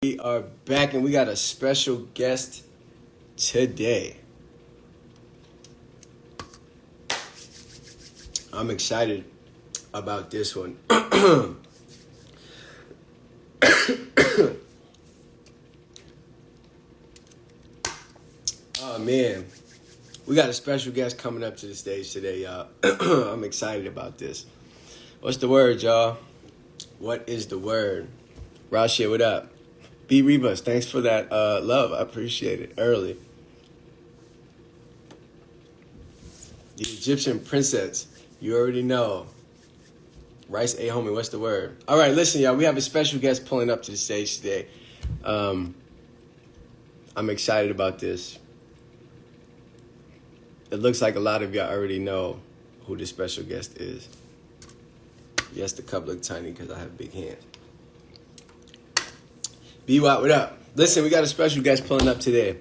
We are back and we got a special guest today. I'm excited about this one. Oh man, we got a special guest coming up to the stage today, y'all. I'm excited about this. What's the word, y'all? What is the word? Rashia, what up? B Rebus, thanks for that love. I appreciate it. Early. The Egyptian princess. You already know. Rice A homie, what's the word? All right, listen, y'all. We have a special guest pulling up to the stage today. I'm excited about this. It looks like a lot of y'all already know who the special guest is. Yes, the cup look tiny because I have big hands. B-Watt, what up? Listen, we got a special guest pulling up today.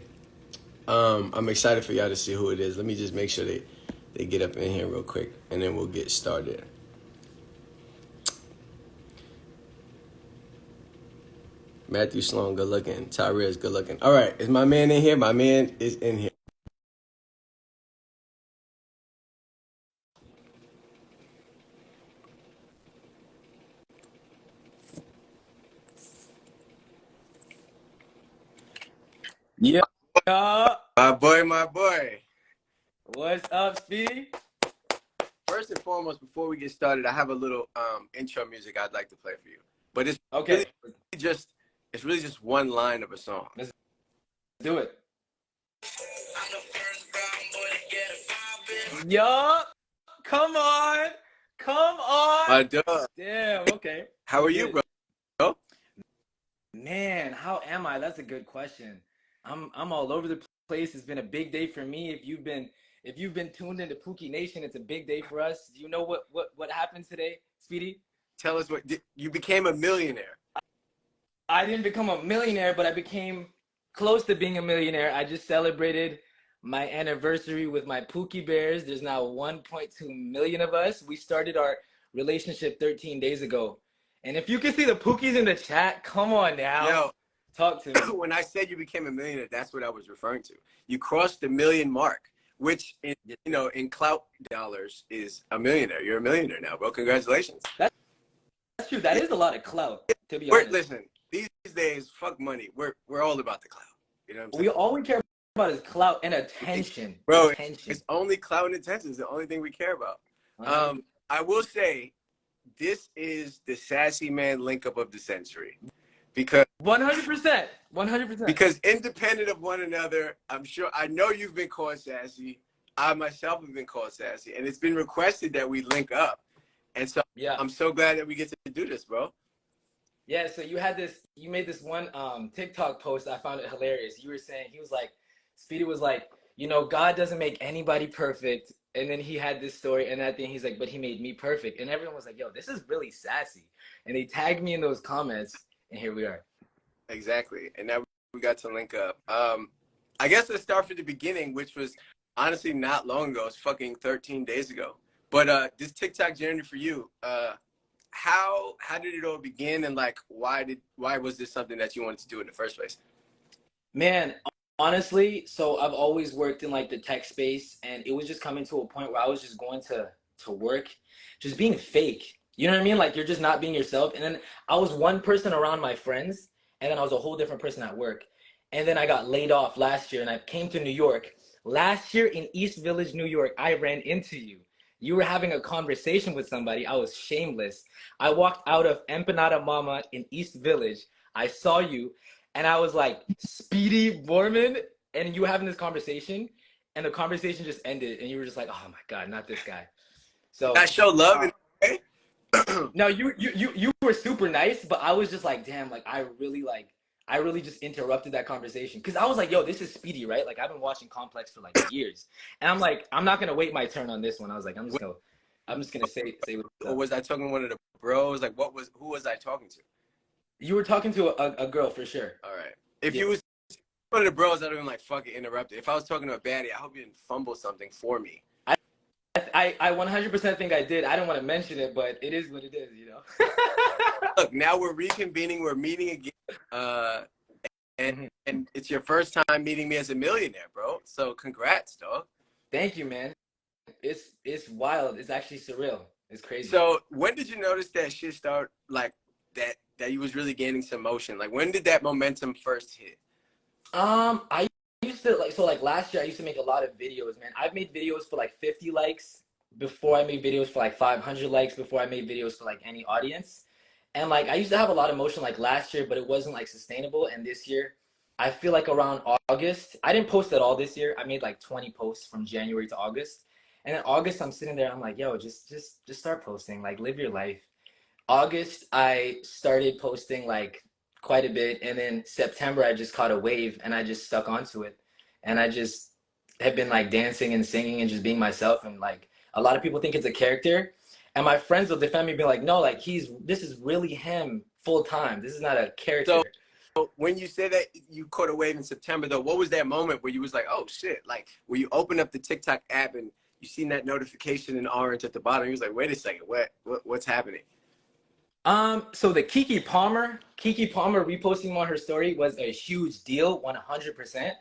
I'm excited for y'all to see who it is. Let me just make sure they get up in here real quick, and then we'll get started. Matthew Sloan, good looking. Tyrese, good looking. All right, is my man in here? My man is in here. Yeah. My boy. What's up, Speedy? First and foremost, before we get started, I have a little intro music I'd like to play for you. But it's Okay. really just one line of a song. Let's do it. Yo, come on. Come on. My dog. Damn, okay. How are you, bro? Man, how am I? That's a good question. I'm all over the place. It's been a big day for me. If you've been tuned into Pookie Nation, it's a big day for us. Do you know what happened today, Speedy? Tell us you became a millionaire. I didn't become a millionaire, but I became close to being a millionaire. I just celebrated my anniversary with my Pookie Bears. There's now 1.2 million of us. We started our relationship 13 days ago. And if you can see the Pookies in the chat, come on now. Yo, talk to me. When I said you became a millionaire, that's what I was referring to. You crossed the million mark, which in clout dollars is a millionaire. You're a millionaire now, bro. Congratulations. That's true. That is a lot of clout, to be honest. Listen, these days, fuck money. We're all about the clout. You know what I'm saying? All we care about is clout and attention. Bro, attention. It's only clout and attention. It's the only thing we care about. I will say, this is the Sassy Man link up of the century. Because 100%. 100%. Because independent of one another, I know you've been called Sassy. I myself have been called Sassy. And it's been requested that we link up. And so yeah, I'm so glad that we get to do this, bro. Yeah, so you made this one TikTok post. I found it hilarious. You were saying, Speedy was like, God doesn't make anybody perfect. And then he had this story, and that thing, he's like, but he made me perfect. And everyone was like, yo, this is really sassy. And they tagged me in those comments, and here we are. Exactly. And now we got to link up. I guess let's start from the beginning, which was honestly not long ago. It's fucking 13 days ago. But this TikTok journey for you, how did it all begin, and like why was this something that you wanted to do in the first place? Man, honestly, so I've always worked in like the tech space, and it was just coming to a point where I was just going to work, just being fake. You know what I mean? Like, you're just not being yourself. And then I was one person around my friends, and then I was a whole different person at work. And then I got laid off last year, and I came to New York. Last year in East Village, New York, I ran into you. You were having a conversation with somebody. I was shameless. I walked out of Empanada Mama in East Village. I saw you, and I was like, Speedy Borman, and you were having this conversation, and the conversation just ended, and you were just like, oh my God, not this guy. So I show love in a way. No, you were super nice, but I was just like, damn, like I really just interrupted that conversation, because I was like, yo, this is Speedy, right? Like, I've been watching Complex for like years, and I'm like, I'm not gonna wait my turn on this one. I was like, I'm just gonna say what's up. Or was I talking to one of the bros? Like, who was I talking to? You were talking to a girl for sure. All right. If you was one of the bros, I'd have been like, fuck it, interrupted. If I was talking to a baddie, I hope you didn't fumble something for me. I 100% think I did. I don't want to mention it, but it is what it is, Look, now we're reconvening. We're meeting again. and it's your first time meeting me as a millionaire, bro. So congrats, dog. Thank you, man. It's wild. It's actually surreal. It's crazy. So when did you notice that shit start like that you was really gaining some motion? Like when did that momentum first hit? I used to like last year I used to make a lot of videos, man. I've made videos for like 50 likes before I made videos for like 500 likes before I made videos for like any audience. And like I used to have a lot of motion like last year, but it wasn't like sustainable. And this year, I feel like around August, I didn't post at all this year. I made like 20 posts from January to August. And in August, I'm sitting there, I'm like, yo, just start posting, like live your life. August, I started posting like quite a bit, and then September, I just caught a wave, and I just stuck onto it, and I just have been like dancing and singing and just being myself, and like a lot of people think it's a character, and my friends will defend me, be like, no, like this is really him full time. This is not a So character. when you say that you caught a wave in September, though, what was that moment where you was like, oh shit, like where you open up the TikTok app and you seen that notification in orange at the bottom? You was like, wait a second, what's happening? So the Kiki Palmer reposting on her story was a huge deal, 100%.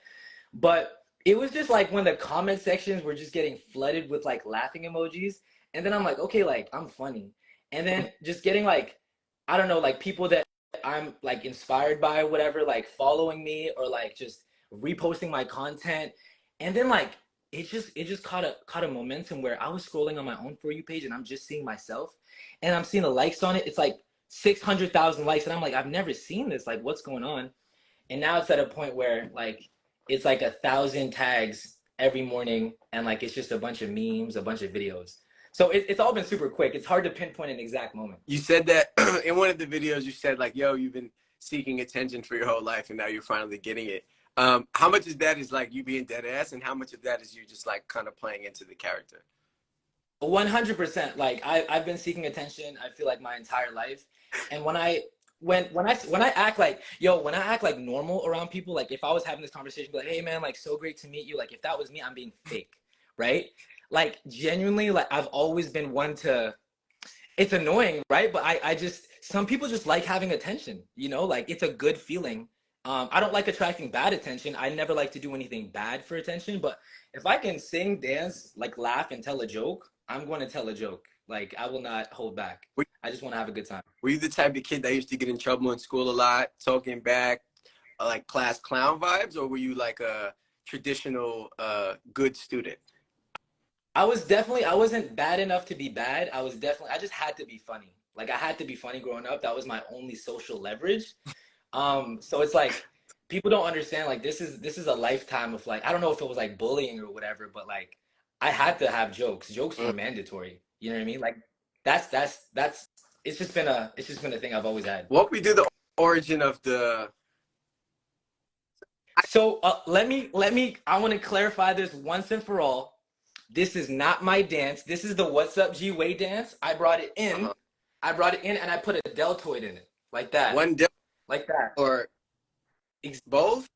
But it was just like when the comment sections were just getting flooded with like laughing emojis. And then I'm like, okay, like I'm funny. And then just getting like, I don't know, like people that I'm like inspired by or whatever, like following me or like just reposting my content. And then like it just caught a momentum where I was scrolling on my own For You page and I'm just seeing myself and I'm seeing the likes on it. It's like 600,000 likes. And I'm like, I've never seen this. Like, what's going on? And now it's at a point where like it's like 1,000 tags every morning, and like it's just a bunch of memes, a bunch of videos. So it's all been super quick. It's hard to pinpoint an exact moment. You said that in one of the videos. You said like, "Yo, you've been seeking attention for your whole life, and now you're finally getting it." How much of that is like you being dead ass, and how much of that is you just like kind of playing into the character? 100%. Like I've been seeking attention, I feel like my entire life. And when I act like when I act like normal around people, like if I was having this conversation, be like, hey man, like so great to meet you. Like if that was me, I'm being fake, right? Like genuinely, like I've always been one to, it's annoying, right? But I just, some people just like having attention, like it's a good feeling. I don't like attracting bad attention. I never like to do anything bad for attention, but if I can sing, dance, like laugh and tell a joke, I'm going to tell a joke. Like I will not hold back. I just want to have a good time. Were you the type of kid that used to get in trouble in school a lot, talking back, like class clown vibes, or were you like a traditional good student? I wasn't bad enough to be bad. I just had to be funny. Like I had to be funny growing up. That was my only social leverage. So it's like people don't understand, like this is a lifetime of like, I don't know if it was like bullying or whatever, but like I had to have jokes. Jokes were mandatory. You know what I mean? Like that's it's just been a thing I've always had. Walk me through the origin of the. So I want to clarify this once and for all. This is not my dance. This is the What's Up G Way dance. I brought it in. I brought it in and I put a deltoid in it. Like that. Like that. Or both?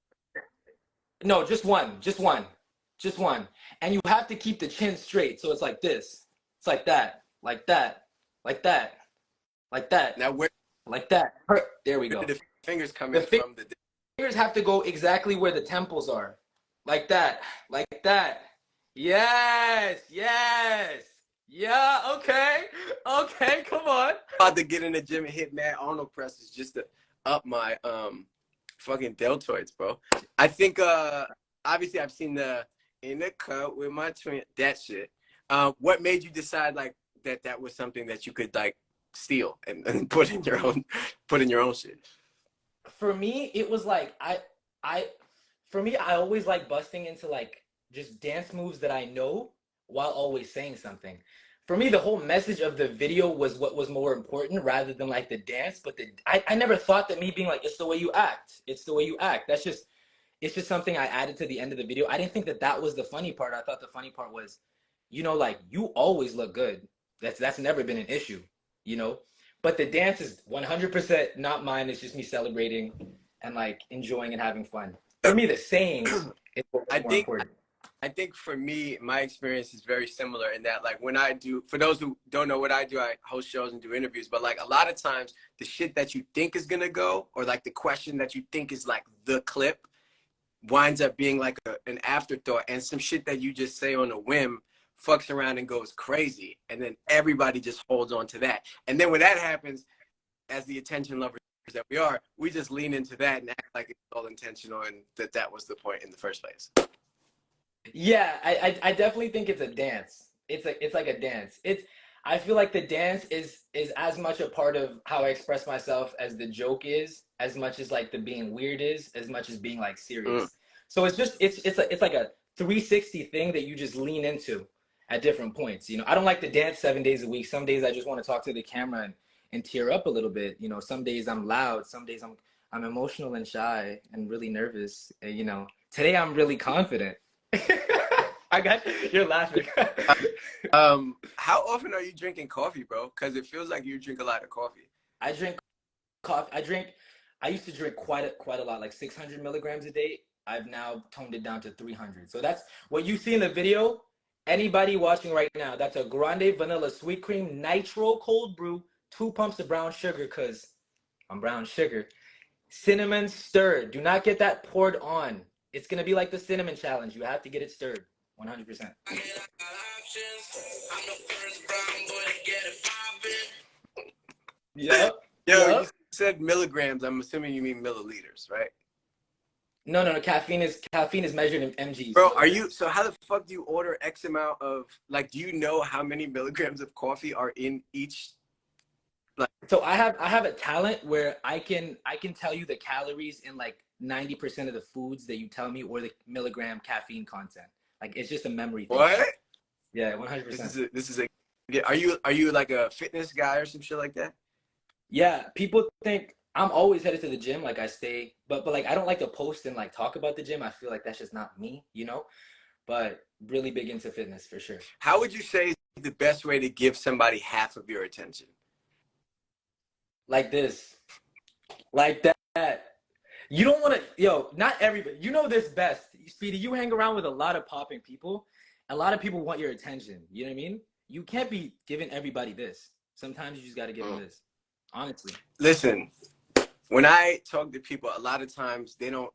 No, just one. Just one. Just one. And you have to keep the chin straight. So it's like this. It's like that. Like that. Like that. Like that. Now where Like that. There we go. did the fingers come in from? The fingers have to go exactly where the temples are. Like that. Like that. Yes. Yes. Yeah. Okay. Okay. Come on. about to get in the gym and hit mad Arnold presses just to up my fucking deltoids, bro. I think obviously I've seen the in the cut with my twin, that shit. What made you decide like that was something that you could like steal and put in your own shit? For me, it was like I always like busting into like just dance moves that I know while always saying something. For me, the whole message of the video was what was more important rather than like the dance. But I never thought that me being like, it's the way you act. It's the way you act. It's just something I added to the end of the video. I didn't think that was the funny part. I thought the funny part was, like you always look good. That's never been an issue. But the dance is 100% not mine. It's just me celebrating and like enjoying and having fun. For me, the saying is more important. I think for me, my experience is very similar in that, like, when I do, for those who don't know what I do, I host shows and do interviews, but like a lot of times the shit that you think is gonna go, or like the question that you think is like the clip, winds up being like an afterthought, and some shit that you just say on a whim fucks around and goes crazy, and then everybody just holds on to that. And then when that happens, as the attention lovers that we are, we just lean into that and act like it's all intentional and that was the point in the first place. Yeah, I definitely think it's a dance. It's like a dance. I feel like the dance is as much a part of how I express myself as the joke is, as much as like the being weird is, as much as being like serious. So it's just it's like a 360 thing that you just lean into at different points. You know, I don't like to dance 7 days a week. Some days I just want to talk to the camera and tear up a little bit. You know, some days I'm loud, some days I'm emotional and shy and really nervous. And, you know, today I'm really confident. I got you're laughing. How often are you drinking coffee, bro? Because it feels like you drink a lot of coffee. I drink coffee. I used to drink quite a lot, like 600 milligrams a day. I've now toned it down to 300. So that's what you see in the video. Anybody watching right now, that's a grande vanilla sweet cream nitro cold brew, 2 pumps of brown sugar, because I'm brown sugar. Cinnamon stirred. Do not get that poured on. It's going to be like the cinnamon challenge. You have to get it stirred. 100%. Yep. Yo, Yep. you said milligrams. I'm assuming you mean milliliters, right? No. Caffeine is measured in mgs. Bro, so how the fuck do you order X amount of, like, do you know how many milligrams of coffee are in each? Like, So I have a talent where I can tell you the calories in like 90% of the foods that you tell me, or the milligram caffeine content. Like, it's just a memory thing. what? Yeah, 100%. This is a. Yeah, are you like a fitness guy or some shit like that? Yeah, people think I'm always headed to the gym. Like, I stay, but like I don't like to post and like talk about the gym. I feel like that's just not me, you know. But really big into fitness for sure. How would you say is the best way to give somebody half of your attention? Like this, like that. You don't want to, not everybody. You know this best, Speedy. You hang around with a lot of popping people. A lot of people want your attention. You know what I mean? You can't be giving everybody this. Sometimes you just got to give them this. Honestly. Listen, when I talk to people, a lot of times they don't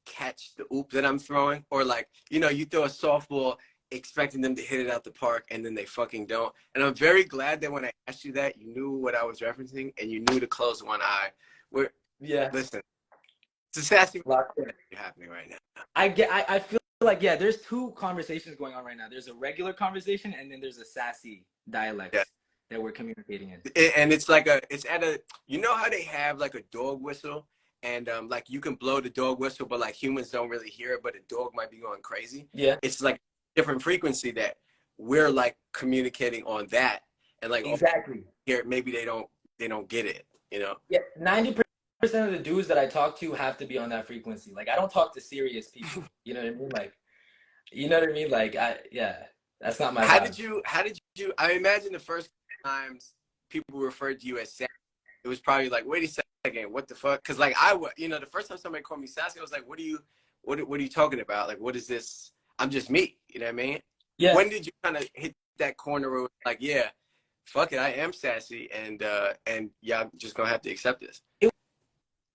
catch the oop that I'm throwing, or like, you throw a softball expecting them to hit it out the park and then they fucking don't. And I'm very glad that when I asked you that, you knew what I was referencing and you knew to close one eye. Listen, it's a sassy happening right now. I feel like, there's 2 conversations going on right now. There's a regular conversation and then there's a sassy dialect that we're communicating in. And it's like you know how they have like a dog whistle, and like you can blow the dog whistle, but like humans don't really hear it, but a dog might be going crazy. Yeah. It's like different frequency that we're like communicating on that, and like exactly here maybe they don't get it, Yeah, 90% of the dudes that I talk to have to be on that frequency. Like, I don't talk to serious people. You know what I mean? Like, you know what I mean? Like, that's not my vibe. How did you, I imagine the first times people referred to you as Sassy, it was probably like, wait a second, what the fuck? Because like the first time somebody called me Sassy, I was like, what are you talking about? Like, what is this? I'm just me. You know what I mean? Yeah. When did you kind of hit that corner where like, yeah, fuck it, I am sassy, and I'm just gonna have to accept this? It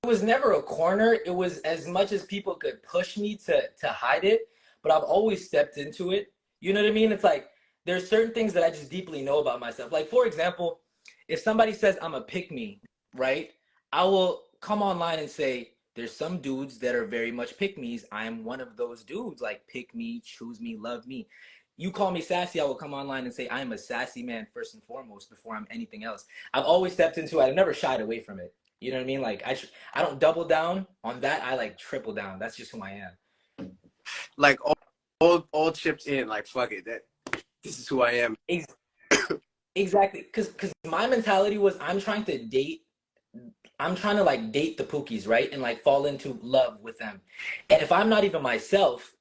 was never a corner. It was as much as people could push me to hide it, but I've always stepped into it. You know what I mean? It's like, there's certain things that I just deeply know about myself. Like, for example, if somebody says I'm a pick me, right? I will come online and say, there's some dudes that are very much pick me's. I am one of those dudes. Like, pick me, choose me, love me. You call me sassy, I will come online and say I am a sassy man first and foremost before I'm anything else. I've always stepped into it. I've never shied away from it. You know what I mean? Like, I don't double down on that. I like triple down. That's just who I am. Like all chips in. Like, fuck it. This is who I am. Exactly. Because my mentality was, I'm trying to like date the Pookies, right? And like fall into love with them. And if I'm not even myself,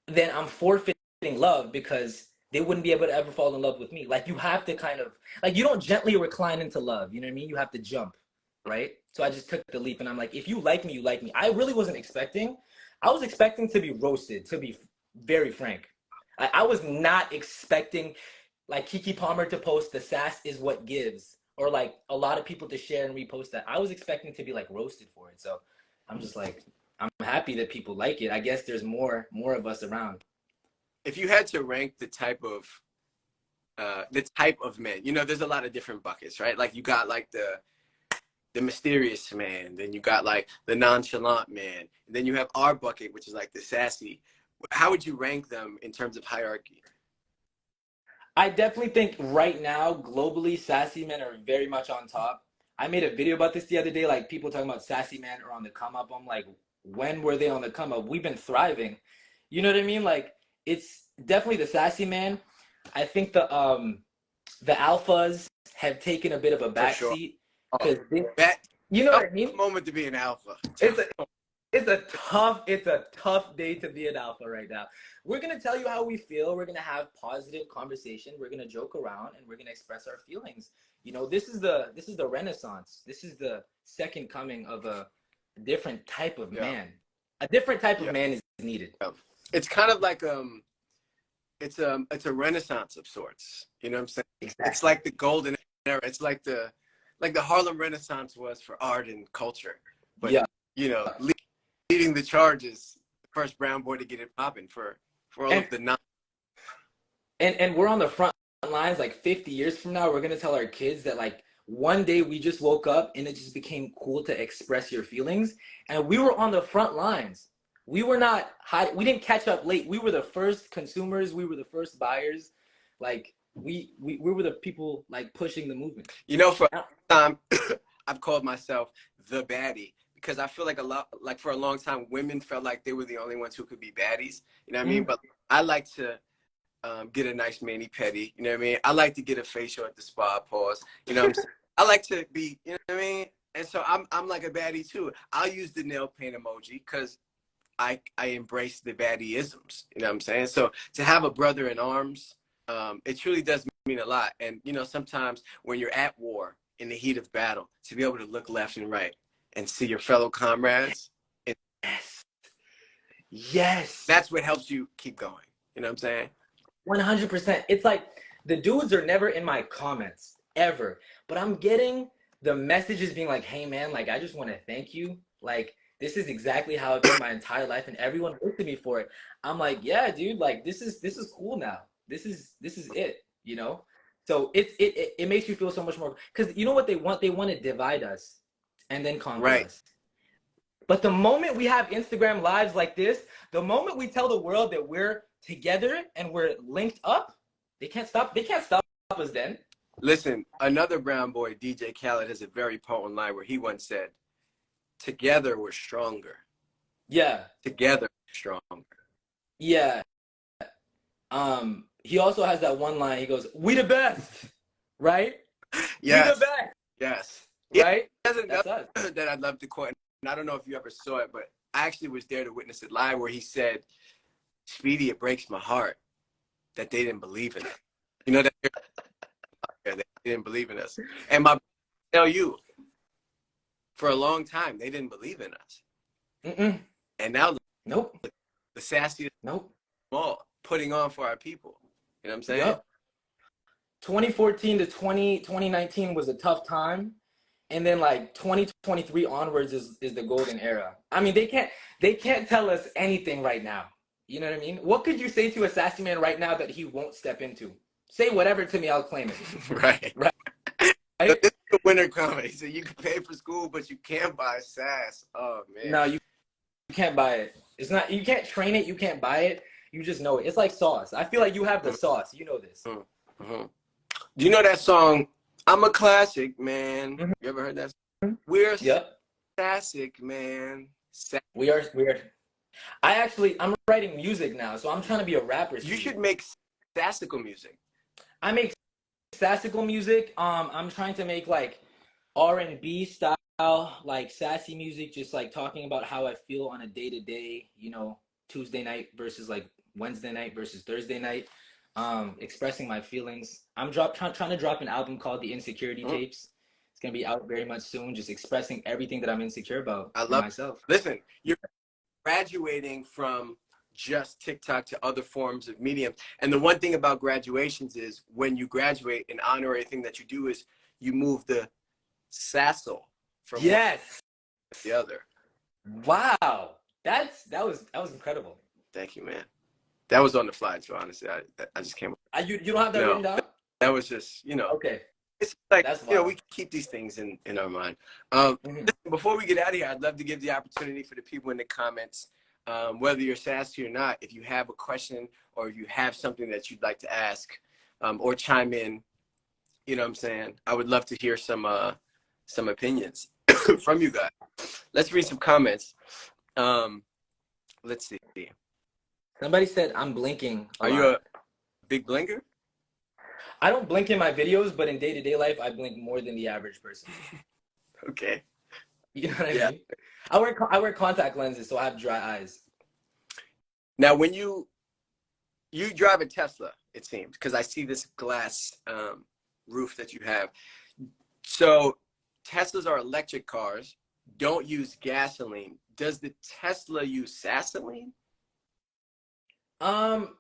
then I'm forfeiting love, because they wouldn't be able to ever fall in love with me. Like, you have to kind of, like, you don't gently recline into love. You know what I mean? You have to jump, right? So I just took the leap, and I'm like, if you like me, you like me. I really wasn't expecting. I was expecting to be roasted, to be very frank. I was not expecting like Keke Palmer to post the sass is what gives, or like a lot of people to share and repost that. I was expecting to be like roasted for it. So I'm just like, I'm happy that people like it. I guess there's more of us around. If you had to rank the type of men, you know, there's a lot of different buckets, right? Like you got like the mysterious man, then you got like the nonchalant man, and then you have our bucket, which is like the sassy. How would you rank them in terms of hierarchy? I definitely think right now, globally, sassy men are very much on top. I made a video about this the other day, like people talking about sassy men are on the come up. I'm like, when were they on the come up? We've been thriving. You know what I mean? Like, it's definitely the sassy man. I think the alphas have taken a bit of a For sure. backseat Oh, because that you know what tough I mean? moment to be an alpha. It's a it's a tough day to be an alpha right now. We're gonna tell you how we feel. We're gonna have positive conversation. We're gonna joke around and we're gonna express our feelings. You know, this is the Renaissance. This is the second coming of a different type of Yeah, man. A different type of yeah. man is needed. It's kind of like it's a renaissance of sorts. You know what I'm saying? It's Exactly. like the golden era. It's like the Harlem Renaissance was for art and culture. But Yeah. you know, leading the charge is the first brown boy to get it popping for all And of the non. and we're on the front lines like 50 years from now we're going to tell our kids that like one day we just woke up and it just became cool to express your feelings and we were on the front lines. We were not high, we didn't catch up late. We were the first consumers, we were the first buyers. Like we were the people like pushing the movement. You know, for a long time, I've called myself the baddie because I feel like like for a long time, women felt like they were the only ones who could be baddies. You know what I mean? Mm. But I like to get a nice mani pedi. You know what I mean? I like to get a facial at the spa. Pause. You know what I'm saying? I like to be. You know what I mean? And so I'm like a baddie too. I'll use the nail paint emoji because I embrace the baddieisms. You know what I'm saying? So to have a brother in arms, it truly does mean a lot. And you know, sometimes when you're at war in the heat of battle, to be able to look left and right and see your fellow comrades, Yes. Yes. that's what helps you keep going. You know what I'm saying? 100%. It's like the dudes are never in my comments ever, but I'm getting the messages being like, "Hey man, like I just want to thank you. Like this is exactly how I've been my entire life, and everyone looked at me for it." I'm like, "Yeah, dude. Like this is cool now. This is it. You know." So it makes you feel so much more because you know what they want? They want to divide us and then conquer Right. us. But the moment we have Instagram lives like this, the moment we tell the world that we're together and we're linked up, they can't stop us then. Listen, another brown boy, DJ Khaled, has a very potent line where he once said, "Together we're stronger. Yeah. Together we're stronger." Yeah. He also has that one line, he goes, "We the best." Right? We the Yes, best. yes. He Right? has That's another us. that I'd love to quote, and I don't know if you ever saw it, but I actually was there to witness it live, where he said, "Speedy, it breaks my heart that they didn't believe in us. You know that they didn't believe in us." And my tell you, for a long time, they didn't believe in us, Mm-mm. and now Nope. the sassiest Nope. all putting on for our people. You know what I'm saying? Yup. 2014 to 2019 was a tough time. And then like 2023 onwards is the golden era. I mean, they can't tell us anything right now. You know what I mean? What could you say to a sassy man right now that he won't step into? Say whatever to me, I'll claim it. Right. So Right? this is the winter comedy. So you can pay for school, but you can't buy sass. Oh man. No, you can't buy it. It's not you can't train it, you can't buy it. You just know it. It's like sauce. I feel like you have the sauce. You know this. Mm-hmm. Do you know that song? I'm a classic man. Mm-hmm. You ever heard that? We're Yep. classic man. We are I'm writing music now, so I'm trying to be a rapper You soon. should make sassical music. I make sassical music. I'm trying to make like R&B style, like sassy music, just like talking about how I feel on a day to day. You know, Tuesday night versus like Wednesday night versus Thursday night. Expressing my feelings. Trying to drop an album called The Insecurity Mm, Tapes. It's gonna be out very much soon. Just expressing everything that I'm insecure about I in love it. myself. Listen, you're graduating from just TikTok to other forms of medium. And the one thing about graduations is when you graduate, an honorary thing that you do is you move the sassel from one Yes. to the other. Wow. That was incredible. Thank you, man. That was on the fly too. Honestly, I just came. You don't have that No, written down? that was just Okay, It's like that's we wild. keep these things in our mind. Hmm. Before we get out of here, I'd love to give the opportunity for the people in the comments, whether you're sassy or not, if you have a question or if you have something that you'd like to ask, or chime in. You know what I'm saying? I would love to hear some opinions from you guys. Let's read some comments. Let's see. Somebody said I'm blinking a Are you lot. a big blinker? I don't blink in my videos, but in day-to-day life, I blink more than the average person. Okay. You know what I Yeah. mean? I wear contact lenses, so I have dry eyes. Now, when you drive a Tesla, it seems, because I see this glass roof that you have. So Teslas are electric cars, don't use gasoline. Does the Tesla use gasoline? Um,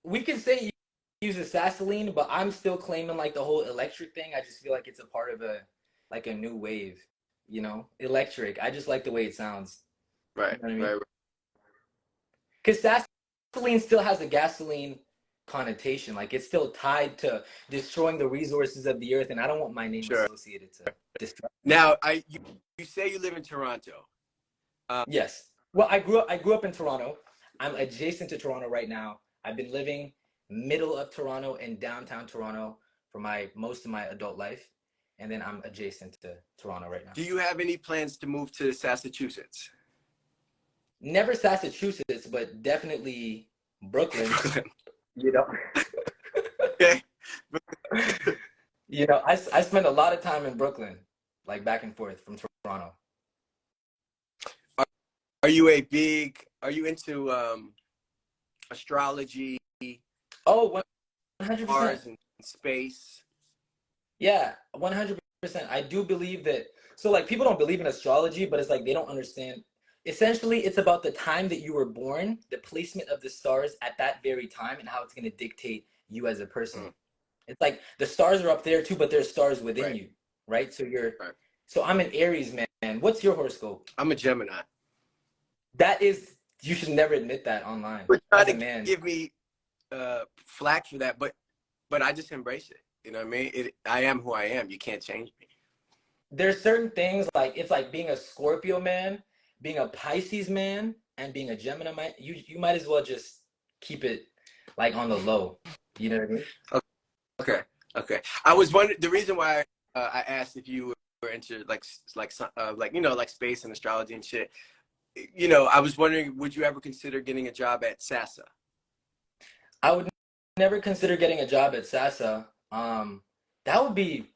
we could say it uses Sassy, but I'm still claiming like the whole electric thing. I just feel like it's a part of a new wave, electric. I just like the way it sounds. You Right, know what I mean? right, right. Because Sassy still has a gasoline connotation. Like it's still tied to destroying the resources of the earth, and I don't want my name Sure. associated to destruction. Now, you say you live in Toronto. Yes. Well, I grew up in Toronto. I'm adjacent to Toronto right now. I've been living middle of Toronto and downtown Toronto for most of my adult life, and then I'm adjacent to Toronto right now. Do you have any plans to move to Massachusetts? Never Massachusetts, but definitely Brooklyn. Brooklyn. You know, Okay. I spend a lot of time in Brooklyn, like back and forth from Toronto. Are you into astrology, Oh, 100%. stars, and space? Yeah, 100%. I do believe that. So, like, people don't believe in astrology, but it's like they don't understand. Essentially, it's about the time that you were born, the placement of the stars at that very time, and how it's going to dictate you as a person. Mm. It's like the stars are up there too, but there's stars within Right. you, right? Right. So I'm an Aries man. What's your horoscope? I'm a Gemini. You should never admit that online We're as trying a to man. give me flack for that, but I just embrace it. You know what I mean? I am who I am. You can't change me. There's certain things like it's like being a Scorpio man, being a Pisces man, and being a Gemini man. You might as well just keep it like on the low. You know what I mean? Okay. Okay. I was wondering the reason why I asked if you were into like space and astrology and shit. I was wondering, would you ever consider getting a job at Sassa? I would never consider getting a job at Sassa. That would be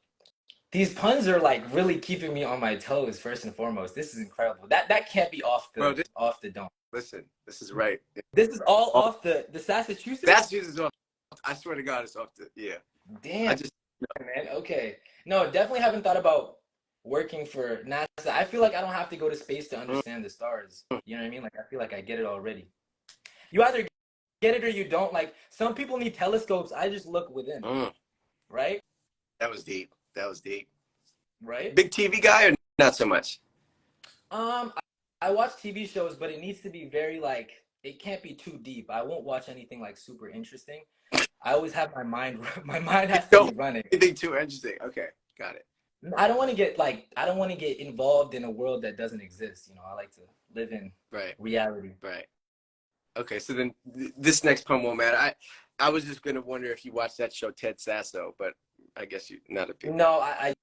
these puns are like really keeping me on my toes first and foremost. This is incredible. That can't be Bro, off the dome. listen, this is right. This is all off the Massachusetts? That's just off. I swear to God, it's off the yeah. I Damn, just man. Okay. No, definitely haven't thought about working for NASA. I feel like I don't have to go to space to understand the stars. You know what I mean? Like I feel like I get it already. You either get it or you don't. Like some people need telescopes. I just look within, right? that was deep. That was deep. Right? Big TV guy or not so much? Um, I watch TV shows, but it needs to be very like it can't be too deep. I won't watch anything like super interesting. I always have my mind my mind has to be Don't running. anything too interesting. Okay, got it. I don't want to get involved in a world that doesn't exist. I like to live in Right, reality. right. Okay, so then this next poem won't matter. I was just gonna wonder if you watched that show Ted Sasso, but I guess you not a big. No, I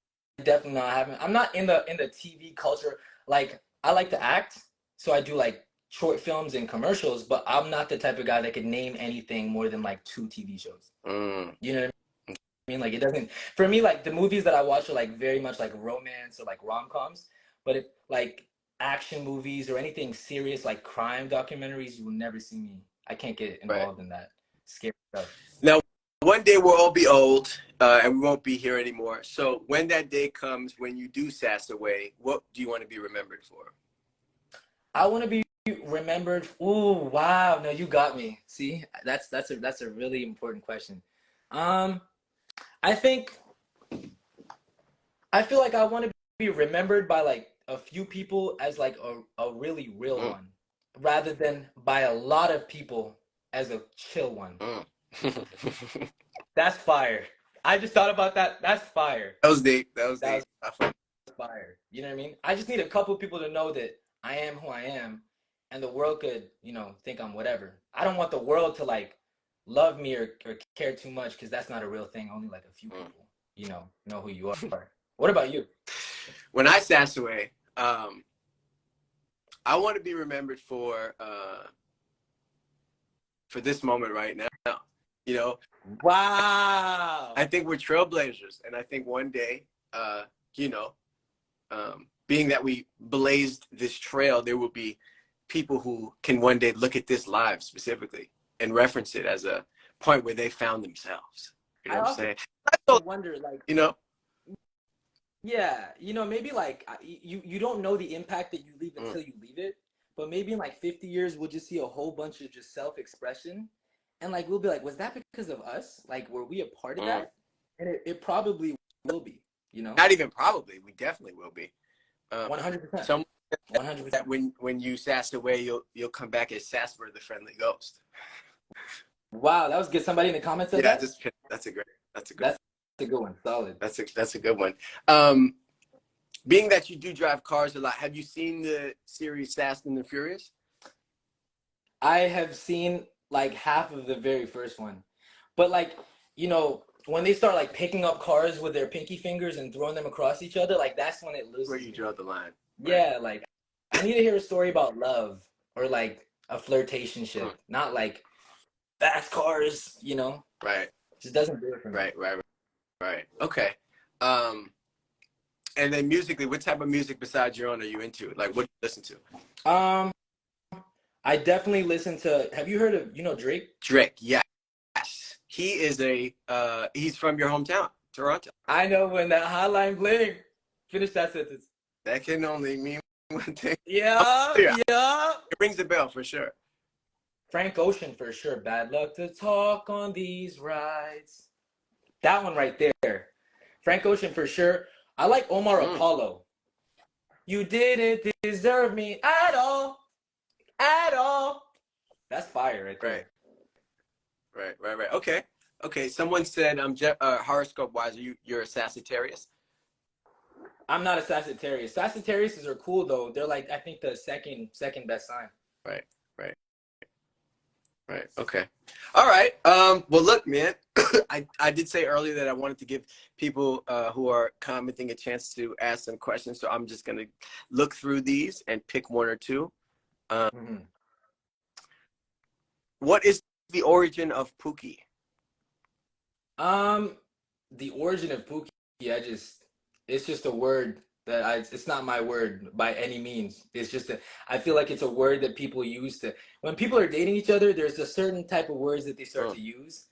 definitely not. I haven't. I'm not in the TV culture. Like I like to act, so I do like short films and commercials. But I'm not the type of guy that could name anything more than like 2 TV shows. You know what I mean? Like it doesn't. For me, like the movies that I watch are like very much like romance or like rom-coms. But if like action movies or anything serious like crime documentaries, you will never see me. I can't get involved in that scary stuff. Now, one day we'll all be old and we won't be here anymore. So when that day comes, when you do sass away, what do you want to be remembered for? I want to be remembered. Ooh, wow! No, you got me. See, that's a really important question. Um, I think I feel like I want to be remembered by like a few people as like a really real one, rather than by a lot of people as a chill one. Mm. That's fire. I just thought about that. That's fire. That was deep. That was That deep. was fire. You know what I mean? I just need a couple people to know that I am who I am, and the world could, think I'm whatever. I don't want the world to like love me or care too much because that's not a real thing. Only like a few people, know who you are. What about you? When I sass away, I want to be remembered for this moment right now. You know, Wow. I think we're trailblazers, and I think one day, you know, being that we blazed this trail, there will be people who can one day look at this live specifically and reference it as a point where they found themselves. You know I what I'm also saying? So, wonder, like, you know, yeah, maybe like you don't know the impact that you leave mm, until you leave it, but maybe in like 50 years we'll just see a whole bunch of just self-expression, and like we'll be like, was that because of us? Like, were we a part of mm. that? And it probably will be, Not even probably, we definitely will be. 100%, Some that 100%. when you sass away, you'll come back as Sasper the friendly ghost. Wow, that was good. Somebody in the comments said Yeah, that. that's a good That's a good one. Solid. that's a good one. Um, Being that you do drive cars a lot, have you seen the series Fast and the Furious? I have seen like half of the very first one, but like when they start like picking up cars with their pinky fingers and throwing them across each other, like that's when it Where loses you me. draw the line, right? Yeah, like I need to hear a story about love or like a flirtationship, Mm, not like fast cars. right, Just doesn't do it for me. right. Okay. Um, and then musically, what type of music besides your own are you into? Like, what do you listen to? Um, I definitely listen to. Have you heard of Drake? Drake, yes. He is he's from your hometown, Toronto. I know when that hotline bling. Finish that sentence. That can only mean one thing. Yeah, Yeah, yeah. it rings a bell for sure. Frank Ocean for sure. Bad luck to talk on these rides. That one right there. Frank Ocean for sure. I like Omar Mm, Apollo. You didn't deserve me at all. At all. That's fire right right, there. right. Okay. Someone said, horoscope wise, you're a Sagittarius. I'm not a Sagittarius. Sagittarius are cool though. They're like I think the second best sign. Right, right, right. Okay. All right. Well, look, man. I did say earlier that I wanted to give people who are commenting a chance to ask some questions, so I'm just gonna look through these and pick one or two. Um, Mm-hmm. what is the origin of Pookie? Um, the origin of Pookie, it's just a word that it's not my word by any means. I feel like it's a word that people use when people are dating each other, there's a certain type of words that they start Mm. to use.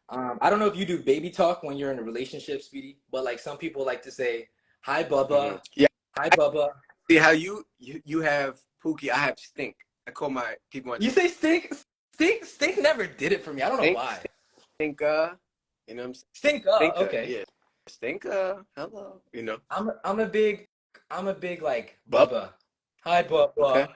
I don't know if you do baby talk when you're in a relationship, Speedy, but like some people like to say, hi, Bubba. Yeah. Hi, Bubba. See how you have Pookie. I have Stink. I call my people on You say stink? Stink never did it for me. I don't know Stink, why. Stinker. You know what I'm saying? Stink, Stinker. okay. Yeah. Stinker. Hello. You know. I'm a big like Bub. Bubba. Hi Okay. Bubba.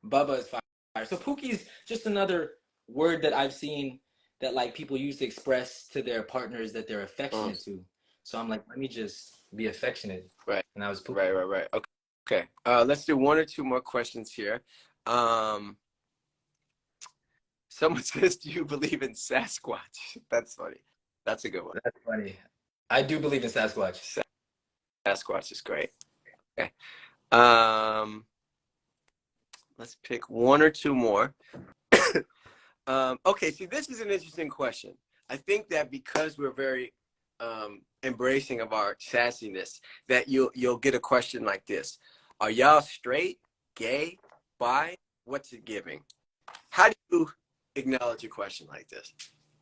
Bubba is fire. So Pookie's just another word that I've seen that like people use to express to their partners that they're Mm. affectionate to. So I'm like, let me just be affectionate. Right. And I was Pookie. Right. Okay. Okay. Let's do one or two more questions here. Someone says, "Do you believe in Sasquatch?" That's funny. That's a good one. That's funny. I do believe in Sasquatch. Sasquatch is great. Okay. Um, let's pick one or two more. Okay, see, this is an interesting question. I think that because we're very embracing of our sassiness, that you'll get a question like this: are y'all straight, gay, bi? What's it giving? How do you acknowledge a question like this?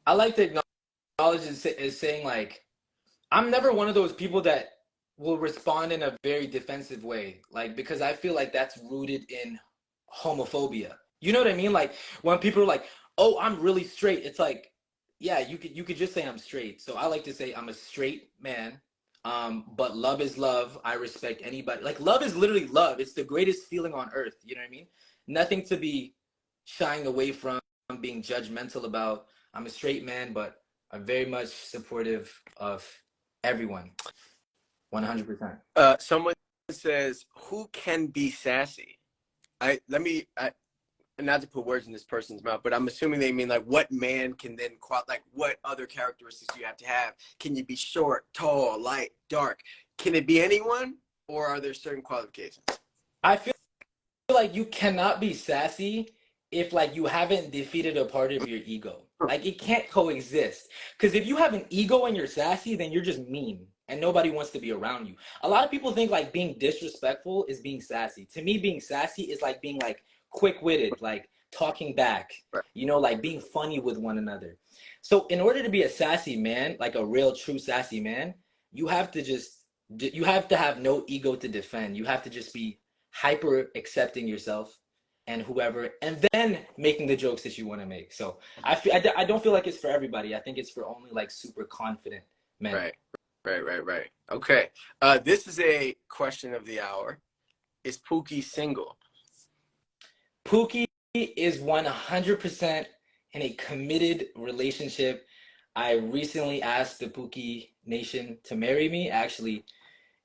I like to acknowledge as saying like I'm never one of those people that will respond in a very defensive way, like because I feel like that's rooted in homophobia. You know what I mean? Like when people are like, "Oh, I'm really straight," it's like, yeah, you could just say I'm straight. So I like to say I'm a straight man. But love is love. I respect anybody. Like love is literally love. It's the greatest feeling on earth. You know what I mean? nothing to be shying away from, being judgmental about. I'm a straight man, but I'm very much supportive of everyone. 100%. Someone says, who can be sassy? Not to put words in this person's mouth, but I'm assuming they mean like what man can then like what other characteristics you have to have. Can you be short, tall, light, dark? Can it be anyone, or are there certain qualifications? I feel like you cannot be sassy if like you haven't defeated a part of your ego. Like it can't coexist. Because if you have an ego and you're sassy, then you're just mean and nobody wants to be around you. A lot of people think like being disrespectful is being sassy. To me, being sassy is like being like quick-witted, like talking back, Right. you know, like being funny with one another. So in order to be a sassy man, like a real true sassy man, you have to have no ego to defend. You have to just be hyper accepting yourself and whoever, and then making the jokes that you want to make. So I don't feel like it's for everybody. I think it's for only like super confident men. Right. Okay. This is a question of the hour. Is Pookie single? Pookie is 100% in a committed relationship. I recently asked the Pookie Nation to marry me. Actually,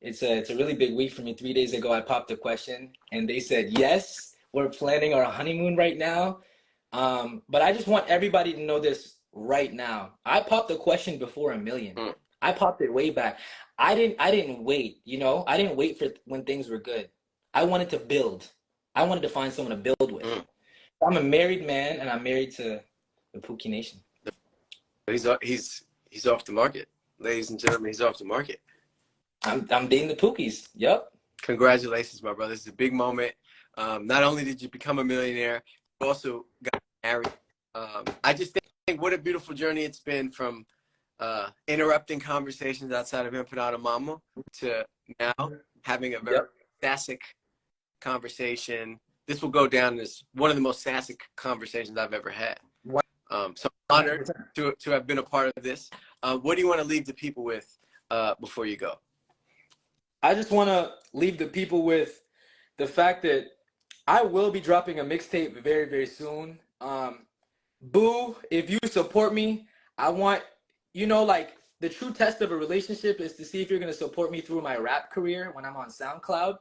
it's a really big week for me. 3 days ago, I popped the question, and they said yes. We're planning our honeymoon right now. But I just want everybody to know this right now. I popped the question before a million. I popped it way back. I didn't wait, you know? I didn't wait for when things were good. I wanted to build. I wanted to find someone to build with. I'm a married man, and I'm married to the Pookie Nation. He's off the market. Ladies and gentlemen, he's off the market. I'm dating the Pookies. Yep. Congratulations, my brother. It's a big moment. Not only did you become a millionaire, you also got married. I just think what a beautiful journey it's been from interrupting conversations outside of Empanada Mama to now having a very sassy conversation. This will go down as one of the most sassy conversations I've ever had. So I'm honored to have been a part of this. What do you want to leave the people with before you go? I just want to leave the people with the fact that I will be dropping a mixtape very, very soon. Boo, if you support me, I want, you know, like the true test of a relationship is to see if you're going to support me through my rap career when I'm on SoundCloud.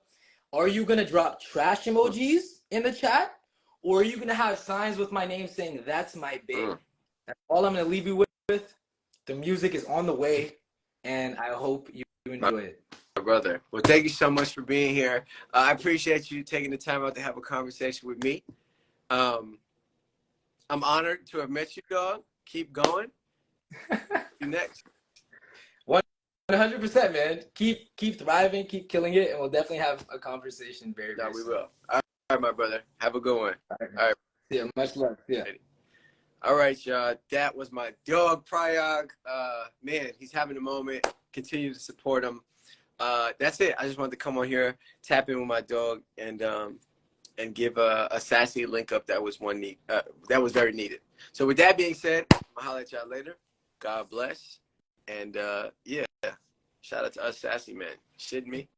Are you going to drop trash emojis in the chat? Or are you going to have signs with my name saying, that's my babe? That's all I'm going to leave you with. The music is on the way, and I hope you enjoy it. My brother. Well, thank you so much for being here. I appreciate you taking the time out to have a conversation with me. I'm honored to have met you, dog. Keep going. You next. 100%, man. Keep thriving, keep killing it, and we'll definitely have a conversation very, very soon. We will. All right, my brother. Have a good one. All right. Yeah, much love. Yeah. All right, y'all. That was my dog, Prayag. Man, he's having a moment. Continue to support him. That's it. I just wanted to come on here, tap in with my dog, and give a sassy link up that was that was very needed. So with that being said, I'll holler at y'all later. God bless. And yeah, shout out to us sassy men. Shitting me.